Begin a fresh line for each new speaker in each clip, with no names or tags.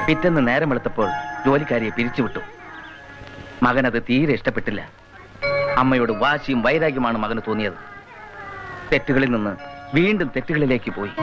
പിറ്റേന്ന് നേരം വെളുത്തപ്പോൾ ജോലിക്കാരിയെ പിരിച്ചുവിട്ടു. മകനത് തീരെ ഇഷ്ടപ്പെട്ടില്ല. അമ്മയോട് വാശിയും വൈരാഗ്യമാണ് മകന് തോന്നിയത്. തെറ്റുകളിൽ നിന്ന് വീണ്ടും തെറ്റുകളിലേക്ക് പോയി.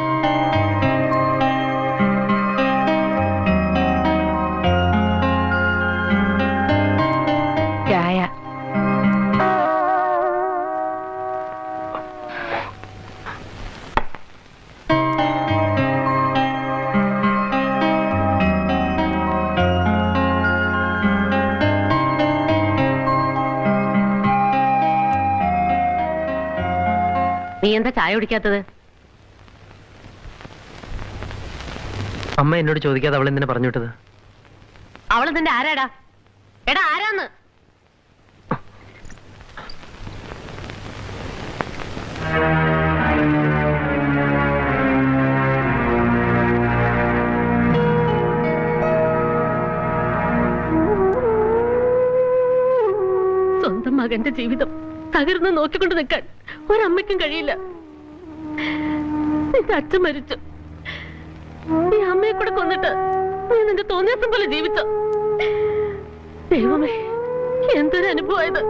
നീ എന്താ ചായ കുടിക്കാത്തത്?
അമ്മ എന്നോട് ചോദിക്കാതെ അവൾ എന്തിനാ പറഞ്ഞു വിട്ടത്?
അവള് നിന്റെ ആരാടാ? എടാ ആരാന്ന്? സ്വന്തം മകന്റെ ജീവിതം തകർന്ന് നോക്കിക്കൊണ്ട് നിൽക്കാൻ ഒരമ്മയ്ക്കും കഴിയില്ല. നിന്റെ അച്ഛൻ മരിച്ചു. നീ അമ്മയെ കൂടെ കൊന്നിട്ട് നീ നിന്റെ തോന്നിയസം പോലെ ജീവിച്ചോ? ദൈവമേ, എന്തൊരു അനുഭവമായത്!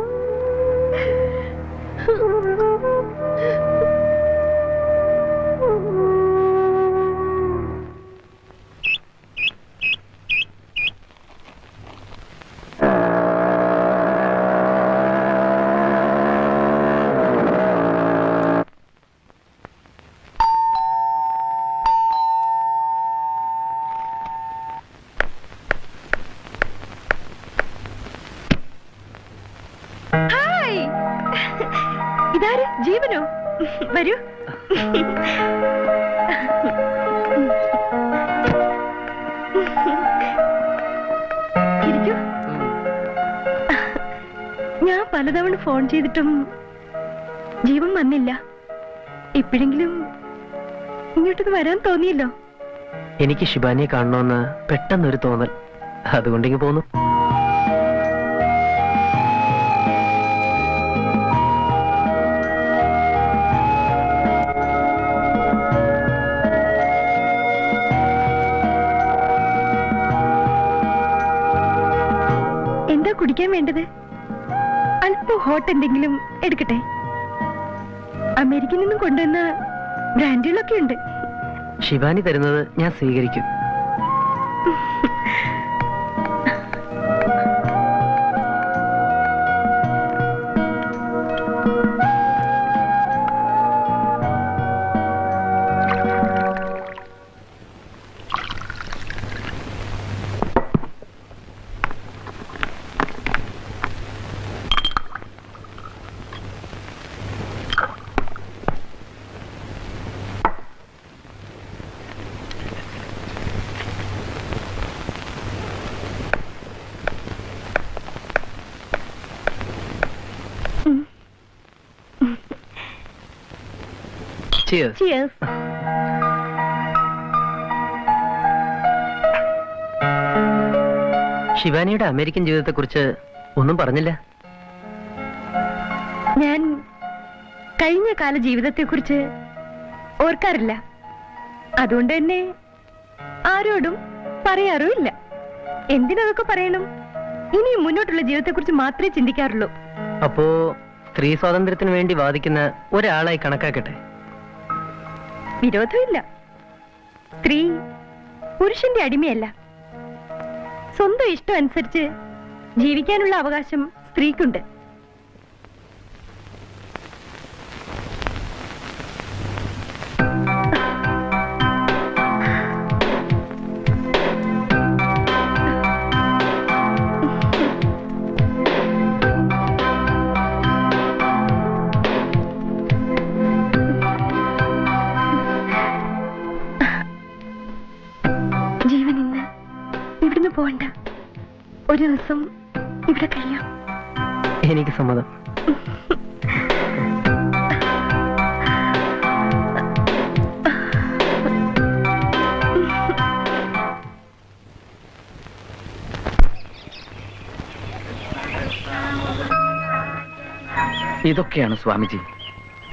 ഇതാര്? ജീവനോ? വരൂ. ഇരിക്കൂ. ഞാൻ പലതവണ ഫോൺ ചെയ്തിട്ടും ജീവൻ വന്നില്ല. ഇപ്പോഴെങ്കിലും ഇങ്ങോട്ടൊന്ന് വരാൻ തോന്നിയല്ലോ.
എനിക്ക് ശിബാനിയെ കാണണമെന്ന് പെട്ടെന്നൊരു തോന്നൽ, അതുകൊണ്ടിങ്ങ് പോന്നു.
എന്താ കുടിക്കാൻ വേണ്ടത്? അല്പം ഹോട്ട് എന്തെങ്കിലും എടുക്കട്ടെ? അമേരിക്കയിൽ നിന്നും കൊണ്ടുവന്ന ബ്രാൻഡുകളൊക്കെ ഉണ്ട്.
ശിബാനി തരുന്നത് ഞാൻ സ്വീകരിക്കും. Cheers.
Cheers.
ശിവാനിയുടെ അമേരിക്കൻ ജീവിതത്തെക്കുറിച്ച് ഒന്നും പറഞ്ഞില്ല.
ഞാൻ കഴിഞ്ഞ കാല ജീവിതത്തെക്കുറിച്ച് ഓർക്കാറില്ല. അതുകൊണ്ട് തന്നെ ആരോടും പറയാറുമില്ല. എന്തിനതൊക്കെ പറയണം? ഇനിയും മുന്നോട്ടുള്ള ജീവിതത്തെക്കുറിച്ച് മാത്രമേ ചിന്തിക്കാറുള്ളൂ.
അപ്പോ സ്ത്രീ സ്വാതന്ത്ര്യത്തിന് വേണ്ടി വാദിക്കുന്ന ഒരാളായി കണക്കാക്കട്ടെ?
വിരോധമില്ല. സ്ത്രീ പുരുഷന്റെ അടിമയല്ല. സ്വന്തം ഇഷ്ടം അനുസരിച്ച് ജീവിക്കാനുള്ള അവകാശം സ്ത്രീക്കുണ്ട്. പോണ്ട, ഒരു ദിവസം ഇവിടെ കഴിയാം.
എനിക്ക് സമ്മതം.
ഇതൊക്കെയാണ് സ്വാമിജി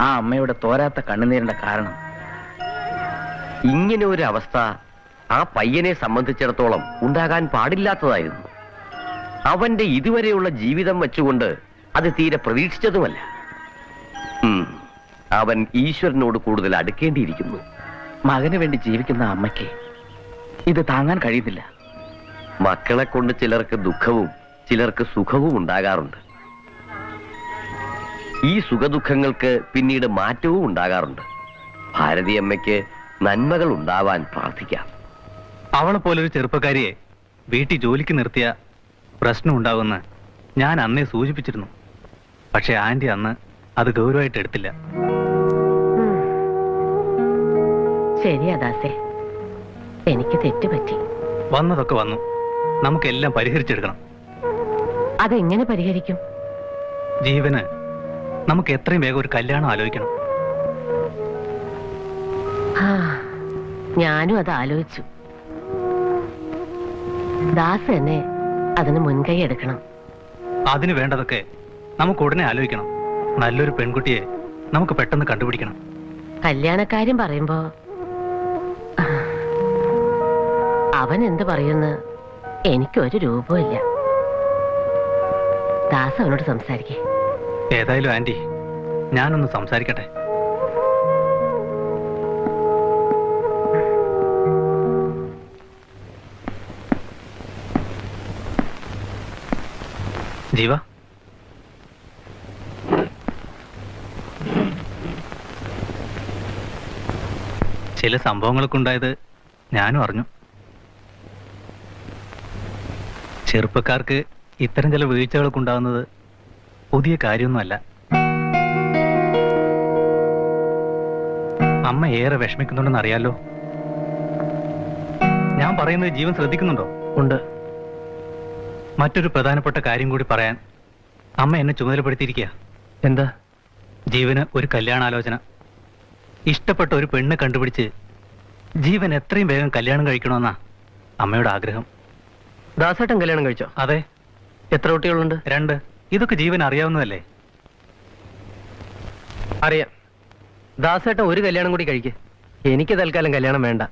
ആ അമ്മയുടെ തോരാത്ത കണ്ണുനീരിന്റെ കാരണം. ഇങ്ങനെ ഒരു അവസ്ഥ
ആ പയ്യനെ സംബന്ധിച്ചിടത്തോളം ഉണ്ടാകാൻ പാടില്ലാത്തതായിരുന്നു. അവന്റെ ഇതുവരെയുള്ള ജീവിതം വെച്ചുകൊണ്ട് അത് തീരെ പ്രതീക്ഷിച്ചതുമല്ല. അവൻ ഈശ്വരനോട് കൂടുതൽ അടുക്കേണ്ടിയിരിക്കുന്നു.
മകന് വേണ്ടി ജീവിക്കുന്ന അമ്മയ്ക്ക് ഇത് താങ്ങാൻ കഴിയുന്നില്ല.
മക്കളെ കൊണ്ട് ചിലർക്ക് ദുഃഖവും ചിലർക്ക് സുഖവും ഉണ്ടാകാറുണ്ട്. ഈ സുഖദുഃഖങ്ങൾക്ക് പിന്നീട് മാറ്റവും ഉണ്ടാകാറുണ്ട്. ഭാരതിയമ്മയ്ക്ക് നന്മകൾ ഉണ്ടാവാൻ പ്രാർത്ഥിക്കാം.
അവളെ പോലൊരു ചെറുപ്പക്കാരിയെ വീട്ടിൽ ജോലിക്ക് നിർത്തിയ പ്രശ്നം ഉണ്ടാവുമെന്ന് ഞാൻ അന്നേ സൂചിപ്പിച്ചിരുന്നു. പക്ഷെ ആന്റി അന്ന് അത് ഗൗരവമായിട്ട് എടുത്തില്ല.
ശരിയാ ദാസേ, എനിക്ക് തെറ്റുപറ്റി.
വന്നതൊക്കെ വന്നു, നമുക്കെല്ലാം പരിഹരിച്ചെടുക്കണം.
അതെങ്ങനെ പരിഹരിക്കും?
ജീവന് നമുക്ക് എത്രയും വേഗം ഒരു കല്യാണം ആലോചിക്കണം.
ഞാനും അത് ആലോചിച്ചു. ദാസ് എന്നെ അതിന് മുൻകൈ എടുക്കണം.
അതിന് വേണ്ടതൊക്കെ നമുക്ക് ഉടനെ ആലോചിക്കണം. നല്ലൊരു പെൺകുട്ടിയെ നമുക്ക് പെട്ടെന്ന് കണ്ടുപിടിക്കണം.
കല്യാണക്കാര്യം പറയുമ്പോ അവൻ എന്ത് പറയുന്നു എനിക്കൊരു രൂപമില്ല. ദാസ് അവനോട് സംസാരിക്കേ.
ഏതായാലും ആന്റി, ഞാനൊന്ന് സംസാരിക്കട്ടെ. ജീവ, ചില സംഭവങ്ങളൊക്കെ ഉണ്ടായത് ഞാനും അറിഞ്ഞു. ചെറുപ്പക്കാർക്ക് ഇത്തരം ചില വീഴ്ചകളൊക്കെ ഉണ്ടാകുന്നത് പുതിയ കാര്യമൊന്നുമല്ല. അമ്മ ഏറെ വിഷമിക്കുന്നുണ്ടെന്ന് അറിയാലോ. ഞാൻ പറയുന്നത് ജീവൻ ശ്രദ്ധിക്കുന്നുണ്ടോ?
ഉണ്ട്.
മറ്റൊരു പ്രധാനപ്പെട്ട കാര്യം കൂടി പറയാൻ അമ്മ എന്നെ ചുമതലപ്പെടുത്തിയിരിക്കുക.
എന്താ?
ജീവന് ഒരു കല്യാണാലോചന. ഇഷ്ടപ്പെട്ട ഒരു പെണ്ണ് കണ്ടുപിടിച്ച് ജീവൻ എത്രയും വേഗം കല്യാണം കഴിക്കണമെന്നാ അമ്മയുടെ ആഗ്രഹം.
ദാസേട്ടൻ കല്യാണം കഴിച്ചോ?
അതെ.
എത്ര കുട്ടികളുണ്ട്?
2. ഇതൊക്കെ ജീവൻ അറിയാവുന്നതല്ലേ?
അറിയാം. ദാസേട്ടൻ ഒരു കല്യാണം കൂടി കഴിക്ക്. എനിക്ക് തൽക്കാലം കല്യാണം വേണ്ട.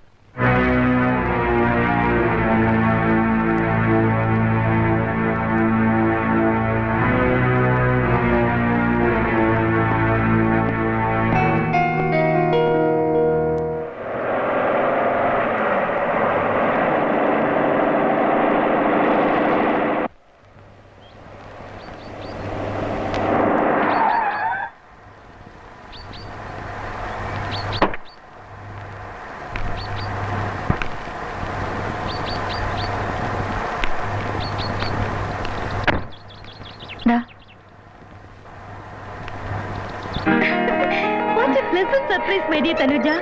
What a pleasant surprise, my dear Tanuja.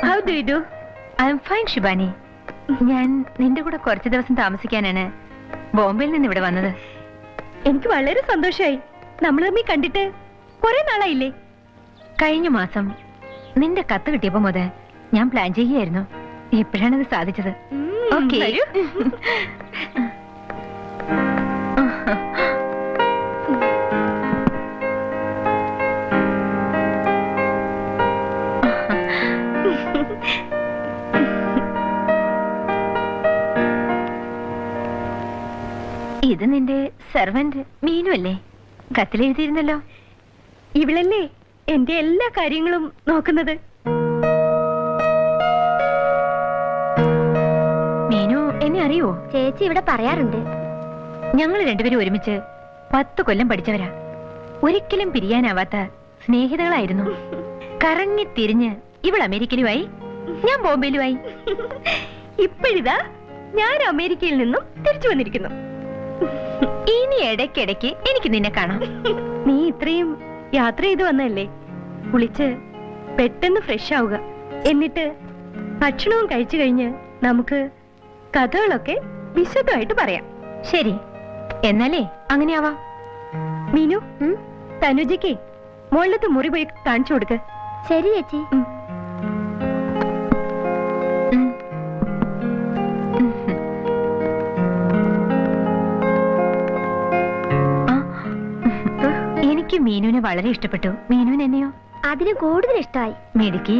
How do you do? I am fine, Shibani. ഞാൻ നിന്റെ കൂടെ കുറച്ച് ദിവസം താമസിക്കാനാണ് ബോംബെയിൽ നിന്ന് ഇവിടെ വന്നത്. എനിക്ക് വളരെ സന്തോഷമായി. നമ്മൾ തമ്മിൽ കണ്ടിട്ട് കുറെ നാളായില്ലേ? കഴിഞ്ഞ മാസം നിന്റെ കത്ത് കിട്ടിയപ്പോ മുതൽ ഞാൻ പ്ലാൻ ചെയ്യുകയായിരുന്നു. എപ്പോഴാണത് സാധിച്ചത്? ഓക്കേ. ഇത് നിന്റെ സെർവന്റ് മീനു അല്ലേ? കത്തിലെഴുതിയിരുന്നല്ലോ. ഇവളല്ലേ എന്റെ എല്ലാ കാര്യങ്ങളും നോക്കുന്നത്. മീനു എന്നെ അറിയോ?
ചേച്ചി ഇവിടെ പറയാറുണ്ട്.
ഞങ്ങൾ രണ്ടുപേരും ഒരുമിച്ച് 10 കൊല്ലം പഠിച്ചവരാ. ഒരിക്കലും പിരിയാനാവാത്ത സ്നേഹിതകളായിരുന്നു. കറങ്ങി തിരിഞ്ഞ് ഇവൾ അമേരിക്കയിലുമായി, ഞാൻ ബോംബെയിലുമായി. ഇപ്പോഴിതാ ഞാൻ അമേരിക്കയിൽ നിന്നും തിരിച്ചു വന്നിരിക്കുന്നു. ഇനി ഇടയ്ക്കിടയ്ക്ക് എനിക്ക് നിന്നെ കാണാം. നീ ഇത്രയും യാത്ര ചെയ്ത് വന്നല്ലേ, കുളിച്ച് പെട്ടെന്ന് ഫ്രഷ് ആവുക. എന്നിട്ട് ഭക്ഷണവും കഴിച്ചു കഴിഞ്ഞ് നമുക്ക് കഥകളൊക്കെ വിശദമായിട്ട് പറയാം. ശരി, എന്നാലേ അങ്ങനെ ആവാം. മീനു, തനുജയ്ക്ക് മുകളിലത്തെ മുറി പോയി കാണിച്ചു കൊടുക്ക്.
ശരി ചേച്ചി.
എനിക്ക് മീനുവിനെ വളരെ ഇഷ്ടപ്പെട്ടു. മീനുവിന് എന്നെയോ?
അതിന് കൂടുതൽ ഇഷ്ടമായി.
മിടുക്കി.